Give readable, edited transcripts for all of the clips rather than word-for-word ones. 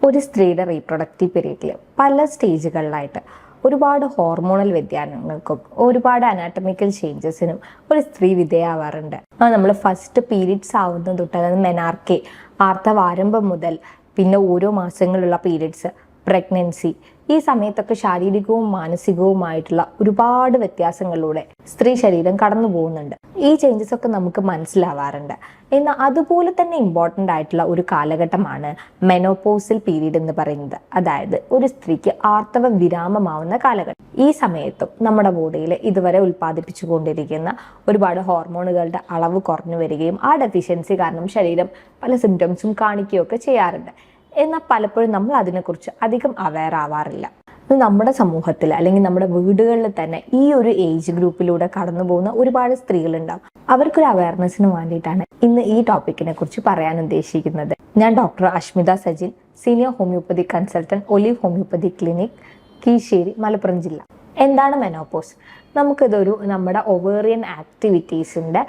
ഒരു സ്ത്രീയുടെ റീപ്രൊഡക്റ്റീവ് പീരീഡിൽ പല സ്റ്റേജുകളിലായിട്ട് ഒരുപാട് ഹോർമോണൽ വ്യതിയാനങ്ങൾക്കും ഒരുപാട് അനാറ്റമിക്കൽ ചേഞ്ചസിനും ഒരു സ്ത്രീ വിധേയമാവാറുണ്ട്. നമ്മൾ ഫസ്റ്റ് പീരീഡ്സ് ആവുന്നത് തൊട്ട്, അതായത് മെനാർക്കെ ആർത്തവാരംഭം മുതൽ പിന്നെ ഓരോ മാസങ്ങളുള്ള പീരീഡ്സ്, പ്രഗ്നൻസി, ഈ സമയത്തൊക്കെ ശാരീരികവും മാനസികവുമായിട്ടുള്ള ഒരുപാട് വ്യത്യാസങ്ങളിലൂടെ സ്ത്രീ ശരീരം കടന്നു പോകുന്നുണ്ട്. ഈ ചേഞ്ചസ് ഒക്കെ നമുക്ക് മനസ്സിലാവാറുണ്ട്. എന്നാൽ അതുപോലെ തന്നെ ഇമ്പോർട്ടൻ്റ് ആയിട്ടുള്ള ഒരു കാലഘട്ടമാണ് മെനോപോസൽ പീരീഡ് എന്ന് പറയുന്നത്. അതായത് ഒരു സ്ത്രീക്ക് ആർത്തവ വിരാമമാവുന്ന കാലഘട്ടം. ഈ സമയത്തും നമ്മുടെ ബോഡിയിൽ ഇതുവരെ ഉൽപ്പാദിപ്പിച്ചുകൊണ്ടിരിക്കുന്ന ഒരുപാട് ഹോർമോണുകളുടെ അളവ് കുറഞ്ഞു വരികയും ആ ഡെഫിഷ്യൻസി കാരണം ശരീരം പല സിംറ്റംസും കാണിക്കുകയൊക്കെ ചെയ്യാറുണ്ട്. എന്നാൽ പലപ്പോഴും നമ്മൾ അതിനെക്കുറിച്ച് അധികം അവെയർ ആവാറില്ല. നമ്മുടെ സമൂഹത്തിൽ അല്ലെങ്കിൽ നമ്മുടെ വീടുകളിൽ തന്നെ ഈ ഒരു ഏജ് ഗ്രൂപ്പിലൂടെ കടന്നു പോകുന്ന ഒരുപാട് സ്ത്രീകളുണ്ടാവും. അവർക്കൊരു അവയർനെസ്സിന് വേണ്ടിയിട്ടാണ് ഇന്ന് ഈ ടോപ്പിക്കിനെ കുറിച്ച് പറയാൻ ഉദ്ദേശിക്കുന്നത്. ഞാൻ doctor Ashmitha Sajil, senior homeopathy consultant, Olive homeopathy clinic, Keezhissery, Malappuram ജില്ല. എന്താണ് മെനോപോസ്? നമുക്കിതൊരു നമ്മുടെ ഒവേറിയൻ ആക്ടിവിറ്റീസിൻ്റെ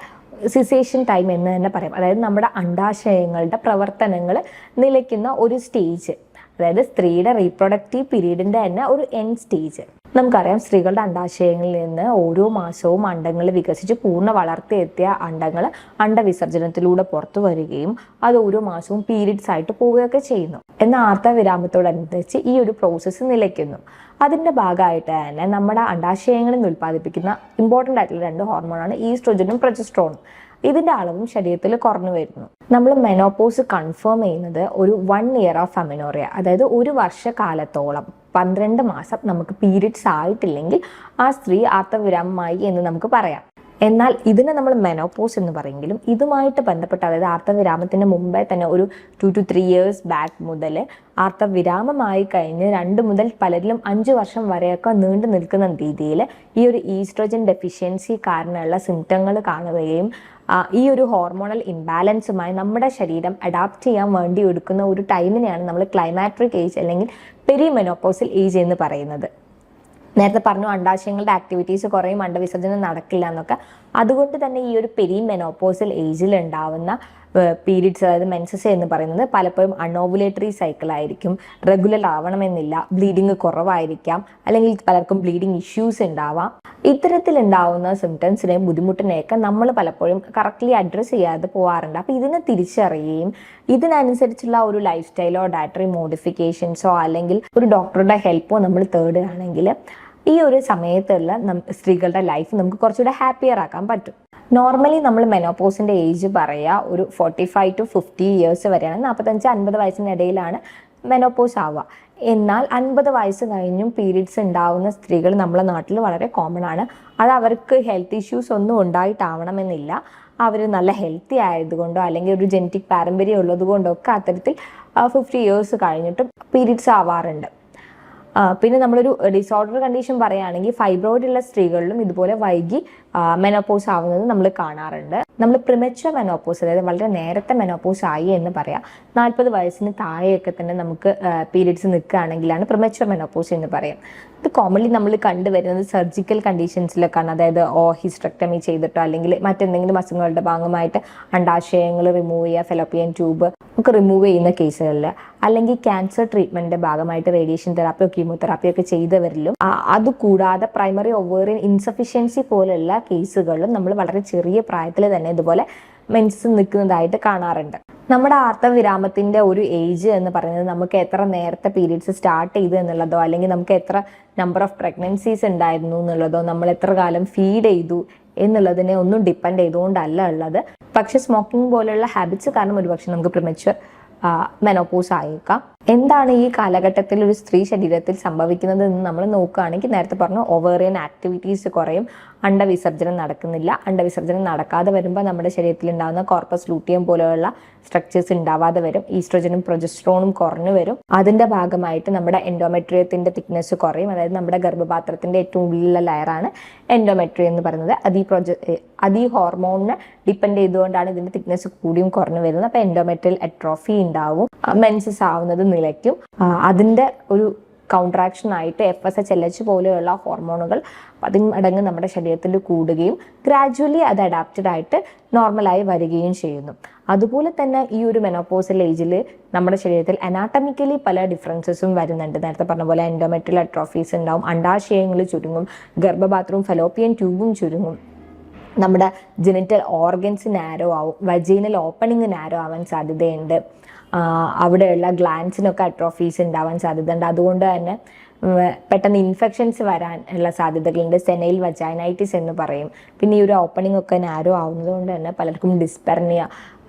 സിസേഷൻ ടൈം എന്ന് തന്നെ പറയാം. അതായത് നമ്മുടെ അണ്ഡാശയങ്ങളുടെ പ്രവർത്തനങ്ങൾ നിലയ്ക്കുന്ന ഒരു സ്റ്റേജ്, അതായത് സ്ത്രീയുടെ റീപ്രൊഡക്റ്റീവ് പീരീഡിൻ്റെ തന്നെ ഒരു എൻഡ് സ്റ്റേജ്. നമുക്കറിയാം, സ്ത്രീകളുടെ അണ്ഡാശയങ്ങളിൽ നിന്ന് ഓരോ മാസവും അണ്ടങ്ങൾ വികസിച്ച് പൂർണ്ണ വളർത്തിയെത്തിയ അണ്ടങ്ങൾ അണ്ടവിസർജനത്തിലൂടെ പുറത്തു വരികയും അത് ഓരോ മാസവും പീരീഡ്സ് ആയിട്ട് പോവുകയൊക്കെ ചെയ്യുന്നു. എന്നാൽ ആർത്തവവിരാമത്തോടനുബന്ധിച്ച് ഈ ഒരു പ്രോസസ്സ് നിലയ്ക്കുന്നു. അതിൻ്റെ ഭാഗമായിട്ട് തന്നെ നമ്മുടെ അണ്ഡാശയങ്ങളിൽ നിന്ന് ഉൽപ്പാദിപ്പിക്കുന്ന ഇമ്പോർട്ടൻ്റ് ആയിട്ടുള്ള 2 ഹോർമോണാണ് ഈസ്ട്രോജനും പ്രൊജസ്ട്രോണും. ഇതിൻ്റെ അളവും ശരീരത്തിൽ കുറഞ്ഞു വരുന്നു. നമ്മൾ മെനോപോസ് കൺഫേം ചെയ്യുന്നത് ഒരു 1 ഇയർ ഓഫ് അമിനോറിയ, അതായത് ഒരു വർഷക്കാലത്തോളം 12 മാസം നമുക്ക് പീരീഡ്സ് ആയിട്ടില്ലെങ്കിൽ ആ സ്ത്രീ ആർത്തവവിരാമമായി എന്ന് നമുക്ക് പറയാം. എന്നാൽ ഇതിനെ നമ്മൾ മെനോപോസ് എന്ന് പറയുമെങ്കിലും ഇതുമായിട്ട് ബന്ധപ്പെട്ട്, അതായത് ആർത്തവവിരാമത്തിന് മുമ്പേ തന്നെ ഒരു 2 to 3 years ബാക്ക് മുതൽ ആർത്തവവിരാമമായി കഴിഞ്ഞ് 2 മുതൽ പലരിലും 5 വർഷം വരെയൊക്കെ നീണ്ടു നിൽക്കുന്ന രീതിയിൽ ഈ ഒരു ഈസ്ട്രോജൻ ഡെഫിഷ്യൻസി കാരണമുള്ള സിംറ്റങ്ങൾ കാണുകയും ഈ ഒരു ഹോർമോണൽ ഇംബാലൻസുമായി നമ്മുടെ ശരീരം അഡാപ്റ്റ് ചെയ്യാൻ വേണ്ടി എടുക്കുന്ന ഒരു ടൈമിനെയാണ് നമ്മൾ ക്ലൈമാട്രിക് ഏജ് അല്ലെങ്കിൽ പെരിമെനോപോസൽ ഏജ് എന്ന് പറയുന്നത്. നേരത്തെ പറഞ്ഞു, അണ്ഡാശയങ്ങളുടെ ആക്ടിവിറ്റീസ് കുറയും, അണ്ടവിസർജനം നടക്കില്ല എന്നൊക്കെ. അതുകൊണ്ട് തന്നെ ഈ ഒരു പെരിമെനോപോസൽ ഏജിൽ ഉണ്ടാവുന്ന പീരീഡ്സ്, അതായത് മെൻസസ് എന്ന് പറയുന്നത് പലപ്പോഴും അൺഓവുലേറ്ററി സൈക്കിൾ ആയിരിക്കും. റെഗുലർ ആവണമെന്നില്ല, ബ്ലീഡിങ് കുറവായിരിക്കാം, അല്ലെങ്കിൽ പലർക്കും ബ്ലീഡിങ് ഇഷ്യൂസ് ഉണ്ടാവാം. ഇത്തരത്തിലുണ്ടാവുന്ന സിംറ്റംസിനെയും ബുദ്ധിമുട്ടിനെയൊക്കെ നമ്മൾ പലപ്പോഴും കറക്റ്റ്ലി അഡ്രസ്സ് ചെയ്യാതെ പോകാറുണ്ട്. അപ്പോൾ ഇതിനെ തിരിച്ചറിയുകയും ഇതിനനുസരിച്ചുള്ള ഒരു ലൈഫ് സ്റ്റൈലോ ഡയറ്ററി മോഡിഫിക്കേഷൻസോ അല്ലെങ്കിൽ ഒരു ഡോക്ടറുടെ ഹെൽപ്പോ നമ്മൾ തേടുകയാണെങ്കിൽ ഈ ഒരു സമയത്തുള്ള സ്ത്രീകളുടെ ലൈഫ് നമുക്ക് കുറച്ചുകൂടെ ഹാപ്പിയർ ആക്കാൻ പറ്റും. നോർമലി നമ്മൾ മെനോപോസിൻ്റെ ഏജ് പറയുക ഒരു 45 to 50 years വരെയാണ്. 45-50 വയസ്സിനിടയിലാണ് മെനോപോസ് ആവുക. എന്നാൽ 50 വയസ്സ് കഴിഞ്ഞും പീരീഡ്സ് ഉണ്ടാവുന്ന സ്ത്രീകൾ നമ്മുടെ നാട്ടിൽ വളരെ കോമൺ ആണ്. അത് അവർക്ക് ഹെൽത്ത് ഇഷ്യൂസ് ഒന്നും ഉണ്ടായിട്ടാവണമെന്നില്ല. അവർ നല്ല ഹെൽത്തി ആയതുകൊണ്ടോ അല്ലെങ്കിൽ ഒരു ജനറ്റിക് പാരമ്പര്യം ഉള്ളത് കൊണ്ടോ ഒക്കെ അത്തരത്തിൽ 50 years കഴിഞ്ഞിട്ടും പീരീഡ്സ് ആവാറുണ്ട്. പിന്നെ നമ്മളൊരു ഡിസോർഡർ കണ്ടീഷൻ പറയുകയാണെങ്കിൽ ഫൈബ്രോയിഡ് ഉള്ള സ്ത്രീകളിലും ഇതുപോലെ വൈകി മെനോപോസ് ആവുന്നത് നമ്മൾ കാണാറുണ്ട്. നമ്മൾ പ്രിമച്വർ മെനോപോസ്, അതായത് വളരെ നേരത്തെ മെനോപോസ് ആയി എന്ന് പറയാം. 40 വയസ്സിന് താഴെയൊക്കെ തന്നെ നമുക്ക് പീരീഡ്സ് നിൽക്കുകയാണെങ്കിലാണ് പ്രിമച്വർ മെനോപോസ് എന്ന് പറയാം. ഇത് കോമൺലി നമ്മൾ കണ്ടുവരുന്നത് സർജിക്കൽ കണ്ടീഷൻസിലൊക്കെയാണ്. അതായത് ഹിസ്റ്ററക്ടമി ചെയ്തിട്ടോ അല്ലെങ്കിൽ മറ്റെന്തെങ്കിലും അസുഖങ്ങളുടെ ഭാഗമായിട്ട് അണ്ഡാശയങ്ങൾ റിമൂവ് ചെയ്യുക, ഫെലോപ്പിയൻ ട്യൂബ് ഒക്കെ റിമൂവ് ചെയ്യുന്ന കേസുകളിൽ, അല്ലെങ്കിൽ ക്യാൻസർ ട്രീറ്റ്മെന്റിന്റെ ഭാഗമായിട്ട് റേഡിയേഷൻ തെറാപ്പിയോ കീമോതെറാപ്പിയോ ഒക്കെ ചെയ്തവരിലും, അതുകൂടാതെ പ്രൈമറി ഒവേറിയൻ ഇൻസഫിഷ്യൻസി പോലുള്ള കേസുകളിലും നമ്മൾ വളരെ ചെറിയ പ്രായത്തിൽ തന്നെ ഇതുപോലെ മെൻസസ് നിൽക്കുന്നതായിട്ട് കാണാറുണ്ട്. നമ്മുടെ ആർത്തവവിരാമത്തിന്റെ ഒരു ഏജ് എന്ന് പറയുന്നത് നമുക്ക് എത്ര നേരത്തെ പീരീഡ്സ് സ്റ്റാർട്ട് ചെയ്തു എന്നുള്ളതോ അല്ലെങ്കിൽ നമുക്ക് എത്ര നമ്പർ ഓഫ് പ്രഗ്നൻസീസ് ഉണ്ടായിരുന്നു എന്നുള്ളതോ നമ്മൾ എത്ര കാലം ഫീഡ് ചെയ്തു എന്നുള്ളതിനെ ഒന്നും ഡിപ്പെൻഡ് ചെയ്തുകൊണ്ടല്ല ഉള്ളത്. പക്ഷെ സ്മോക്കിംഗ് പോലെയുള്ള ഹാബിറ്റ്സ് കാരണം ഒരുപക്ഷെ നമുക്ക് പ്രിമച്വർ മെനോപോസ് ആയേക്കാം. എന്താണ് ഈ കാലഘട്ടത്തിൽ ഒരു സ്ത്രീ ശരീരത്തിൽ സംഭവിക്കുന്നത് എന്ന് നമ്മൾ നോക്കുകയാണെങ്കിൽ, നേരത്തെ പറഞ്ഞു ഓവേറിയൻ ആക്ടിവിറ്റീസ് കുറയും, അണ്ടവിസർജനം നടക്കുന്നില്ല. അണ്ടവിസർജനം നടക്കാതെ വരുമ്പോൾ നമ്മുടെ ശരീരത്തിൽ ഉണ്ടാകുന്ന കോർപ്പസ് ലൂട്ടിയം പോലെയുള്ള സ്ട്രക്ചേഴ്സ് ഉണ്ടാവാതെ വരും. ഈസ്ട്രോജനും പ്രൊജസ്ട്രോണും കുറഞ്ഞു വരും. അതിന്റെ ഭാഗമായിട്ട് നമ്മുടെ എൻഡോമെട്രിയത്തിന്റെ തിക്നെസ് കുറയും. അതായത് നമ്മുടെ ഗർഭപാത്രത്തിന്റെ ഏറ്റവും ഉള്ളിലുള്ള ലെയറാണ് എൻഡോമെട്രിയം എന്ന് പറയുന്നത്. അത് ഈ ഹോർമോണിനെ ഡിപ്പെൻഡ് ചെയ്തുകൊണ്ടാണ് ഇതിന്റെ തിക്നെസ് കൂടിയും കുറഞ്ഞു വരുന്നത്. അപ്പോൾ എൻഡോമെട്രിയൽ അട്രോഫി ഉണ്ടാവും, മെൻസസ് ആവുന്നത് നിലയ്ക്കും. അതിന്റെ ഒരു കൗൺട്രാക്ഷൻ ആയിട്ട് FSH LH പോലെയുള്ള ഹോർമോണുകൾ 10 മടങ്ങ് നമ്മുടെ ശരീരത്തിൽ കൂടുകയും ഗ്രാജുവലി അത് അഡാപ്റ്റഡ് ആയിട്ട് നോർമലായി വരികയും ചെയ്യുന്നു. അതുപോലെ തന്നെ ഈ ഒരു മെനോപോസൽ ഏജിൽ നമ്മുടെ ശരീരത്തിൽ അനാട്ടമിക്കലി പല ഡിഫറൻസസും വരുന്നുണ്ട്. നേരത്തെ പറഞ്ഞ പോലെ എൻഡോമെട്രിയൽ അട്രോഫീസ് ഉണ്ടാവും, അണ്ടാശയങ്ങൾ ചുരുങ്ങും, ഗർഭപാത്രവും ഫലോപ്പിയൻ ട്യൂബും ചുരുങ്ങും, നമ്മുടെ ജെനിറ്റൽ ഓർഗൻസ് നാരോ ആവും, വജൈനൽ ഓപ്പണിങ് നാരോ ആവാൻ സാധ്യതയുണ്ട്, അവിടെയുള്ള ഗ്ലാൻസിനൊക്കെ അട്രോഫീസ് ഉണ്ടാവാൻ സാധ്യതയുണ്ട്. അതുകൊണ്ട് തന്നെ പെട്ടെന്ന് ഇൻഫെക്ഷൻസ് വരാൻ ഉള്ള സാധ്യതകളുണ്ട്. സെനൈൽ വജൈനൈറ്റിസ് എന്ന് പറയും. പിന്നെ ഈ ഒരു ഓപ്പണിംഗ് ഒക്കെ നാരോ ആവുന്നത് കൊണ്ട് തന്നെ പലർക്കും ഡിസ്പെർണിയ,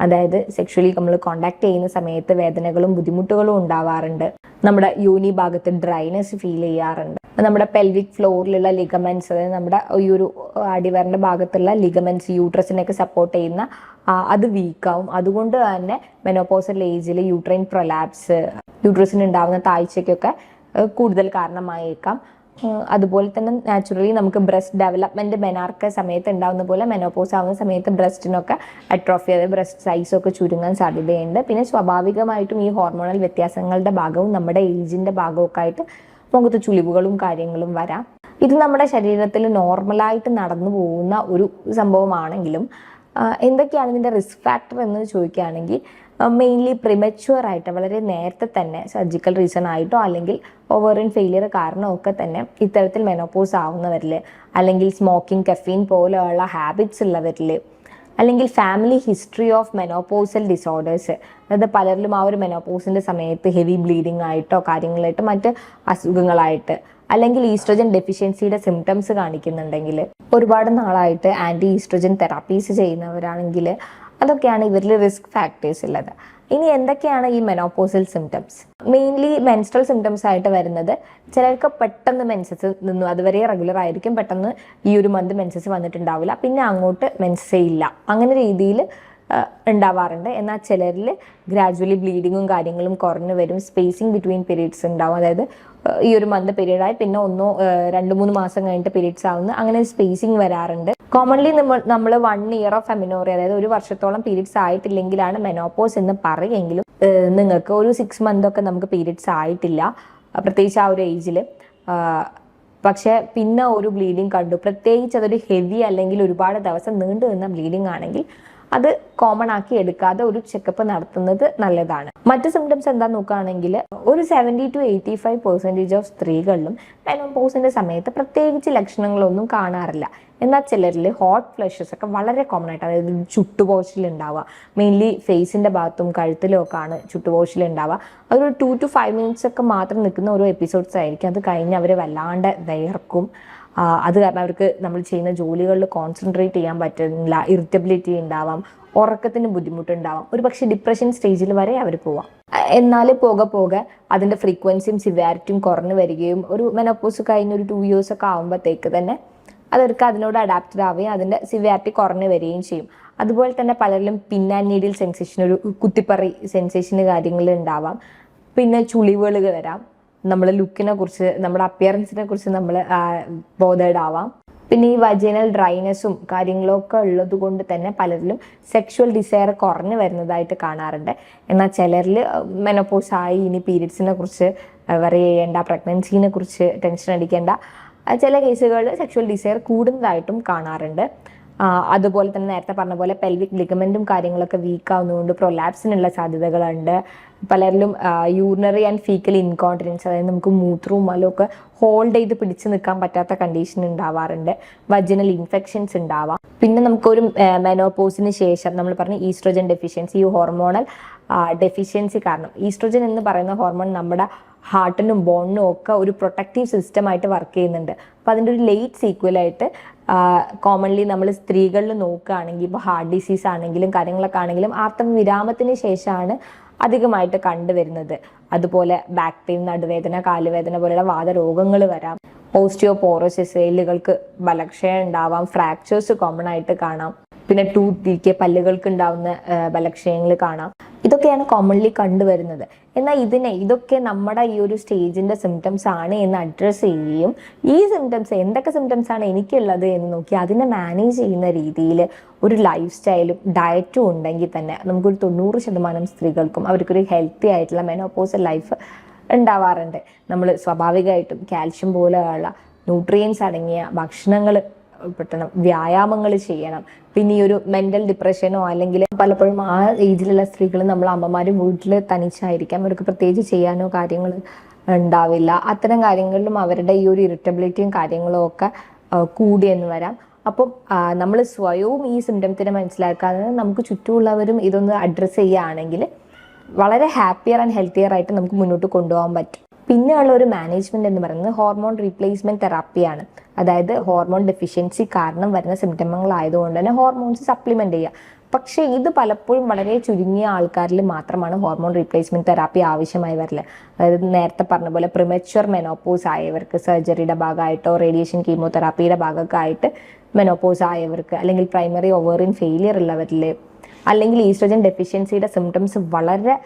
അതായത് സെക്ഷുവലി നമ്മൾ കോണ്ടാക്ട് ചെയ്യുന്ന സമയത്ത് വേദനകളും ബുദ്ധിമുട്ടുകളും ഉണ്ടാവാറുണ്ട്. നമ്മുടെ യോനി ഭാഗത്ത് ഡ്രൈനെസ് ഫീൽ ചെയ്യാറുണ്ട്. നമ്മുടെ പെൽവിക് ഫ്ലോറിലുള്ള ലിഗമെന്റ്സ്, അതായത് നമ്മുടെ ഈ ഒരു അടിവരന്റെ ഭാഗത്തുള്ള ലിഗമെന്റ്സ് യൂട്രസിനൊക്കെ സപ്പോർട്ട് ചെയ്യുന്ന അത് വീക്കാവും. അതുകൊണ്ട് തന്നെ മെനോപോസൽ ഏജിൽ യൂട്രൈൻ പ്രൊലാപ്സ്, യൂട്രസിന് ഉണ്ടാകുന്ന താഴ്ചയ്ക്കൊക്കെ കൂടുതൽ കാരണമായേക്കാം. അതുപോലെ തന്നെ നാച്ചുറലി നമുക്ക് ബ്രസ്റ്റ് ഡെവലപ്മെന്റ് മെനാർക്ക് സമയത്ത് ഉണ്ടാകുന്ന പോലെ മെനോപോസ് ആവുന്ന സമയത്ത് ബ്രസ്റ്റിനൊക്കെ അട്രോഫി, അതായത് ബ്രസ്റ്റ് സൈസൊക്കെ ചുരുങ്ങാൻ സാധ്യതയുണ്ട്. പിന്നെ സ്വാഭാവികമായിട്ടും ഈ ഹോർമോണൽ വ്യത്യാസങ്ങളുടെ ഭാഗവും നമ്മുടെ ഏജിന്റെ ഭാഗമൊക്കെ ആയിട്ട് മുഖത്ത് ചുളിവുകളും കാര്യങ്ങളും വരാം. ഇത് നമ്മുടെ ശരീരത്തിൽ നോർമലായിട്ട് നടന്നു പോകുന്ന ഒരു സംഭവമാണെങ്കിലും എന്തൊക്കെയാണ് ഇതിൻ്റെ റിസ്ക് ഫാക്ടർ എന്ന് ചോദിക്കുകയാണെങ്കിൽ മെയിൻലി പ്രിമച്വർ ആയിട്ട് വളരെ നേരത്തെ തന്നെ സർജിക്കൽ റീസൺ ആയിട്ടോ അല്ലെങ്കിൽ ഓവറിൻ ഫെയിലിയർ കാരണമൊക്കെ തന്നെ ഇത്തരത്തിൽ മെനോപോസ് ആവുന്നവരിൽ, അല്ലെങ്കിൽ സ്മോക്കിംഗ്, കഫീൻ പോലെയുള്ള ഹാബിറ്റ്സ് ഉള്ളവരിൽ, അല്ലെങ്കിൽ family history of menopausal disorders, അതായത് പലരിലും ആ ഒരു മെനോപോസിൻ്റെ സമയത്ത് ഹെവി ബ്ലീഡിങ് ആയിട്ടോ കാര്യങ്ങളായിട്ട് മറ്റ് അസുഖങ്ങളായിട്ട്, അല്ലെങ്കിൽ ഈസ്ട്രോജൻ ഡെഫിഷ്യൻസിയുടെ സിംറ്റംസ് കാണിക്കുന്നുണ്ടെങ്കിൽ, ഒരുപാട് നാളായിട്ട് ആൻറ്റി ഈസ്ട്രോജൻ തെറാപ്പീസ് ചെയ്യുന്നവരാണെങ്കിൽ, അതൊക്കെയാണ് ഇവരിൽ റിസ്ക് ഫാക്ടേഴ്സ് ഉള്ളത്. ഇനി എന്തൊക്കെയാണ് ഈ menopausal symptoms? Mainly menstrual symptoms ആയിട്ട് വരുന്നത്, ചിലർക്ക് പെട്ടെന്ന് മെൻസസ് നിന്നു, അതുവരെ റെഗുലർ ആയിരിക്കും, പെട്ടെന്ന് ഈ ഒരു മന്ത് മെൻസസ് വന്നിട്ടുണ്ടാവില്ല, പിന്നെ അങ്ങോട്ട് മെൻസസേ ഇല്ല, അങ്ങനെ രീതിയിൽ ഉണ്ടാവാറുണ്ട്. എന്നാൽ ചിലരിൽ ഗ്രാജുവലി ബ്ലീഡിങ്ങും കാര്യങ്ങളും കുറഞ്ഞു വരും, സ്പേസിങ് ബിറ്റ്വീൻ പീരീഡ്സ് ഉണ്ടാവും, അതായത് ഈ ഒരു മന്ത് പീരീഡായി പിന്നെ 1-2-3 മാസം കഴിഞ്ഞിട്ട് പീരീഡ്സ് ആവുന്നു, അങ്ങനെ സ്പേസിങ് വരാറുണ്ട്. കോമൺലി നമ്മൾ 1 ഇയർ ഓഫ് അമിനോറിയ, അതായത് ഒരു വർഷത്തോളം പീരീഡ്സ് ആയിട്ടില്ലെങ്കിലാണ് മെനോപോസ് എന്ന് പറയുമെങ്കിലും നിങ്ങൾക്ക് ഒരു 6 മന്തൊക്കെ നമുക്ക് പീരീഡ്സ് ആയിട്ടില്ല, പ്രത്യേകിച്ച് ആ ഒരു ഏജിൽ, പക്ഷെ പിന്നെ ഒരു ബ്ലീഡിങ് കണ്ടു, പ്രത്യേകിച്ച് അതൊരു ഹെവി അല്ലെങ്കിൽ ഒരുപാട് ദിവസം നീണ്ടു നിന്ന ബ്ലീഡിങ് ആണെങ്കിൽ അത് കോമൺ ആക്കി എടുക്കാതെ ഒരു ചെക്കപ്പ് നടത്തുന്നത് നല്ലതാണ്. മറ്റ് സിംറ്റംസ് എന്താ നോക്കുകയാണെങ്കിൽ ഒരു 70-85% ഓഫ് സ്ത്രീകളിലും മെനോപോസിന്റെ സമയത്ത് പ്രത്യേകിച്ച് ലക്ഷണങ്ങളൊന്നും കാണാറില്ല. എന്നാൽ ചിലരിൽ ഹോട്ട് ഫ്ലഷസ് ഒക്കെ വളരെ കോമൺ ആയിട്ട്, അതായത് ചുട്ടുപോച്ചിലുണ്ടാവുക, മെയിൻലി ഫേസിന്റെ ഭാഗത്തും കഴുത്തിലും ഒക്കെ ആണ് ചുട്ടുപോച്ചിലുണ്ടാവുക. അതൊരു 2 to 5 മിനിറ്റ്സ് ഒക്കെ മാത്രം നിൽക്കുന്ന ഓരോ എപ്പിസോഡ്സ് ആയിരിക്കും. അത് കഴിഞ്ഞ് അവർ വല്ലാണ്ട് വിയർക്കും. അത് കാരണം അവർക്ക് നമ്മൾ ചെയ്യുന്ന ജോലികളിൽ കോൺസെൻട്രേറ്റ് ചെയ്യാൻ പറ്റുന്നില്ല, ഇറിറ്റബിലിറ്റി ഉണ്ടാവാം, ഉറക്കത്തിന് ബുദ്ധിമുട്ടുണ്ടാവാം, ഒരു പക്ഷേ ഡിപ്രഷൻ സ്റ്റേജിൽ വരെ അവർ പോവാം. എന്നാൽ പോകെ അതിൻ്റെ ഫ്രീക്വൻസിയും സിവിയാരിറ്റിയും കുറഞ്ഞു വരികയും ഒരു മെനോപോസ് കഴിഞ്ഞ ഒരു 2 years ഒക്കെ ആകുമ്പോഴത്തേക്ക് തന്നെ അതവർക്ക് അതിനോട് അഡാപ്റ്റഡ് ആവുകയും അതിൻ്റെ സിവിയാരിറ്റി കുറഞ്ഞു വരികയും ചെയ്യും. അതുപോലെ തന്നെ പലരിലും പിൻ ആൻഡ് നീഡിൽ സെൻസേഷൻ, ഒരു കുത്തിപ്പറി സെൻസേഷന് കാര്യങ്ങൾ ഉണ്ടാവാം. പിന്നെ ചുളിവുകൾ വരാം. നമ്മുടെ ലുക്കിനെ കുറിച്ച്, നമ്മുടെ അപ്പിയറൻസിനെ കുറിച്ച് നമ്മൾ ബോധേഡ് ആവാം. പിന്നെ ഈ വജൈനൽ ഡ്രൈനെസ്സും കാര്യങ്ങളൊക്കെ ഉള്ളത് കൊണ്ട് തന്നെ പലരിലും സെക്ഷുവൽ ഡിസയർ കുറഞ്ഞു വരുന്നതായിട്ട് കാണാറുണ്ട്. എന്നാൽ ചിലരിൽ മെനോപോസ് ആയി ഇനി പീരീഡ്സിനെ കുറിച്ച് വറി ചെയ്യേണ്ട, പ്രഗ്നൻസിനെ കുറിച്ച് ടെൻഷൻ അടിക്കേണ്ട, ചില കേസുകളിൽ സെക്ഷുവൽ ഡിസയർ കൂടുന്നതായിട്ടും കാണാറുണ്ട്. അതുപോലെ തന്നെ നേരത്തെ പറഞ്ഞ പോലെ പെൽവിക് ലിഗമെന്റും കാര്യങ്ങളൊക്കെ വീക്ക് ആവുന്നതുകൊണ്ട് പ്രൊലാപ്സിനുള്ള സാധ്യതകളുണ്ട്. പലരിലും യൂറിനറി ആൻഡ് ഫീക്കൽ ഇൻകോണ്ടിനൻസ്, അതായത് നമുക്ക് മൂത്രവും മലമൊക്കെ ഹോൾഡ് ചെയ്ത് പിടിച്ചു നിൽക്കാൻ പറ്റാത്ത കണ്ടീഷൻ ഉണ്ടാവാറുണ്ട്. വജിനൽ ഇൻഫെക്ഷൻസ് ഉണ്ടാവാം. പിന്നെ നമുക്കൊരു മെനോപോസിന് ശേഷം നമ്മൾ പറഞ്ഞ ഈസ്ട്രോജൻ ഡെഫിഷ്യൻസി, ഈ ഹോർമോണൽ ഡെഫിഷ്യൻസി കാരണം, ഈസ്ട്രോജൻ എന്ന് പറയുന്ന ഹോർമോൺ നമ്മുടെ ഹാർട്ടിനും ബോണിനും ഒക്കെ ഒരു പ്രൊട്ടക്റ്റീവ് സിസ്റ്റമായിട്ട് വർക്ക് ചെയ്യുന്നുണ്ട്. അപ്പോൾ അതിൻ്റെ ഒരു ലേറ്റ് സീക്വലായിട്ട് കോമൺലി നമ്മൾ സ്ത്രീകളിൽ നോക്കുകയാണെങ്കിൽ, ഇപ്പോൾ ഹാർട്ട് ഡിസീസ് ആണെങ്കിലും കാര്യങ്ങളൊക്കെ ആണെങ്കിലും ആർത്തവ വിരാമത്തിന് ശേഷമാണ് അധികമായിട്ട് കണ്ടുവരുന്നത്. അതുപോലെ ബാക്ക് പെയിൻ, നടുവേദന, കാലുവേദന പോലെയുള്ള വാതരോഗങ്ങൾ വരാം. ഓസ്റ്റിയോപോറോസിസ്, എല്ലുകൾക്ക് ബലക്ഷയം ഉണ്ടാവാം. ഫ്രാക്ചേഴ്സ് കോമൺ ആയിട്ട് കാണാം. പിന്നെ ടൂത്ത് ഡീക്കേ, പല്ലുകൾക്ക് ഉണ്ടാവുന്ന ബലക്ഷയങ്ങൾ കാണാം. ഇതൊക്കെയാണ് കോമൺലി കണ്ടുവരുന്നത്. എന്നാൽ ഇതൊക്കെ നമ്മുടെ ഈ ഒരു സ്റ്റേജിന്റെ സിംറ്റംസ് ആണ് എന്ന് അഡ്രസ്സ് ചെയ്യുകയും ഈ സിംറ്റംസ് എന്തൊക്കെ സിംറ്റംസ് ആണ് എനിക്കുള്ളത് എന്ന് നോക്കി അതിനെ മാനേജ് ചെയ്യുന്ന രീതിയിൽ ഒരു ലൈഫ് സ്റ്റൈലും ഡയറ്റും ഉണ്ടെങ്കിൽ തന്നെ നമുക്കൊരു 90% സ്ത്രീകൾക്കും അവർക്കൊരു ഹെൽത്തി ആയിട്ടുള്ള മെനോപോസൽ ലൈഫ് ഉണ്ടാവാറുണ്ട്. നമ്മൾ സ്വാഭാവികമായിട്ടും കാൽഷ്യം പോലെയുള്ള ന്യൂട്രിയൻസ് അടങ്ങിയ ഭക്ഷണങ്ങൾ പെട്ടണം, വ്യായാമങ്ങൾ ചെയ്യണം. പിന്നെ ഈ ഒരു മെന്റൽ ഡിപ്രഷനോ അല്ലെങ്കിൽ പലപ്പോഴും ആ ഏജിലുള്ള സ്ത്രീകൾ നമ്മൾ അമ്മമാരും വീട്ടിൽ തനിച്ചായിരിക്കാം, അവർക്ക് പ്രത്യേകിച്ച് ചെയ്യാനോ കാര്യങ്ങൾ ഉണ്ടാവില്ല. അത്തരം കാര്യങ്ങളിലും അവരുടെ ഈ ഒരു ഇറിറ്റബിലിറ്റിയും കാര്യങ്ങളും ഒക്കെ കൂടിയെന്ന് വരാം. അപ്പം നമ്മൾ സ്വയവും ഈ സിംറ്റംസിനെ മനസ്സിലാക്കാതെ നമുക്ക് ചുറ്റുമുള്ളവരും ഇതൊന്ന് അഡ്രസ്സ് ചെയ്യുകയാണെങ്കിൽ വളരെ ഹാപ്പിയർ ആൻഡ് ഹെൽത്തിയർ ആയിട്ട് നമുക്ക് മുന്നോട്ട് കൊണ്ടുപോകാൻ പറ്റും. പിന്നെയുള്ള ഒരു മാനേജ്മെന്റ് എന്ന് പറയുന്നത് ഹോർമോൺ റീപ്ലേസ്മെന്റ് തെറാപ്പിയാണ്. അതായത് ഹോർമോൺ ഡെഫിഷ്യൻസി കാരണം വരുന്ന സിംറ്റമുകളായതുകൊണ്ട് തന്നെ ഹോർമോൺസ് സപ്ലിമെന്റ് ചെയ്യുക. പക്ഷേ ഇത് പലപ്പോഴും വളരെ ചുരുങ്ങിയ ആൾക്കാരിൽ മാത്രമാണ് ഹോർമോൺ റീപ്ലേസ്മെന്റ് തെറാപ്പി ആവശ്യമായി വരില്ല. അതായത് നേരത്തെ പറഞ്ഞ പോലെ പ്രിമച്വർ മെനോപോസ് ആയവർക്ക് സർജറിയുടെ ഭാഗമായിട്ടോ റേഡിയേഷൻ കീമോതെറാപ്പിയുടെ ഭാഗമൊക്കെ ആയിട്ട് മെനോപോസ് ആയവർക്ക്, അല്ലെങ്കിൽ പ്രൈമറി ഓവേറിയൻ ഫെയിലിയർ ഉള്ളവരിൽ, അല്ലെങ്കിൽ ഈസ്ട്രജൻ ഡെഫിഷ്യൻസിയുടെ സിംറ്റംസ് വളരെ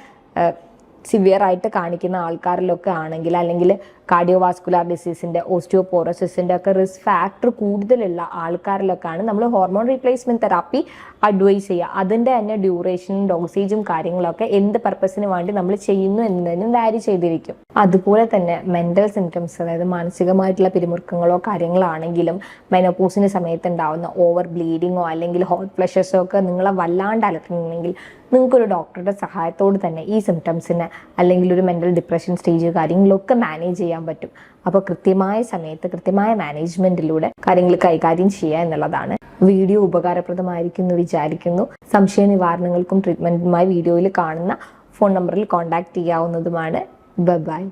സിവിയർ ആയിട്ട് കാണിക്കുന്ന ആൾക്കാരിലൊക്കെ ആണെങ്കിൽ, അല്ലെങ്കിൽ കാർഡിയോവാസ്കുലാർ ഡിസീസിന്റെ ഓസ്റ്റിയോപോറോസിസിന്റെ ഒക്കെ റിസ്ക് ഫാക്ടർ കൂടുതലുള്ള ആൾക്കാരിലൊക്കെയാണ് നമ്മൾ ഹോർമോൺ റീപ്ലേസ്മെന്റ് തെറാപ്പി അഡ്വൈസ് ചെയ്യുക. അതിൻ്റെ തന്നെ ഡ്യൂറേഷനും ഡോസേജും കാര്യങ്ങളൊക്കെ എന്ത് പർപ്പസിന് വേണ്ടി നമ്മൾ ചെയ്യുന്നു എന്നതിനും വാരി ചെയ്തിരിക്കും. അതുപോലെ തന്നെ മെന്റൽ സിംറ്റംസ്, അതായത് മാനസികമായിട്ടുള്ള പിരിമുറുക്കങ്ങളോ കാര്യങ്ങളാണെങ്കിലും മെനോപോസിന്റെ സമയത്ത് ഉണ്ടാവുന്ന ഓവർ ബ്ലീഡിങ്ങോ അല്ലെങ്കിൽ ഹോട്ട് ഫ്ലഷസോ ഒക്കെ നിങ്ങളെ വല്ലാണ്ട് അലട്ടുന്നുണ്ടെങ്കിൽ നിങ്ങൾക്കൊരു ഡോക്ടറുടെ സഹായത്തോട് തന്നെ ഈ സിംറ്റംസിനെ അല്ലെങ്കിൽ ഒരു മെന്റൽ ഡിപ്രഷൻ സ്റ്റേജ് കാര്യങ്ങളൊക്കെ മാനേജ് ചെയ്യാൻ പറ്റും. അപ്പോൾ കൃത്യമായ സമയത്ത് കൃത്യമായ മാനേജ്മെന്റിലൂടെ കാര്യങ്ങൾ കൈകാര്യം ചെയ്യുക എന്നുള്ളതാണ്. വീഡിയോ ഉപകാരപ്രദമായിരിക്കും എന്ന് വിചാരിക്കുന്നു. സംശയ നിവാരണങ്ങൾക്കും ട്രീറ്റ്മെന്റിനുമായി വീഡിയോയിൽ കാണുന്ന ഫോൺ നമ്പറിൽ കോൺടാക്ട് ചെയ്യാവുന്നതുമാണ്. ബൈ.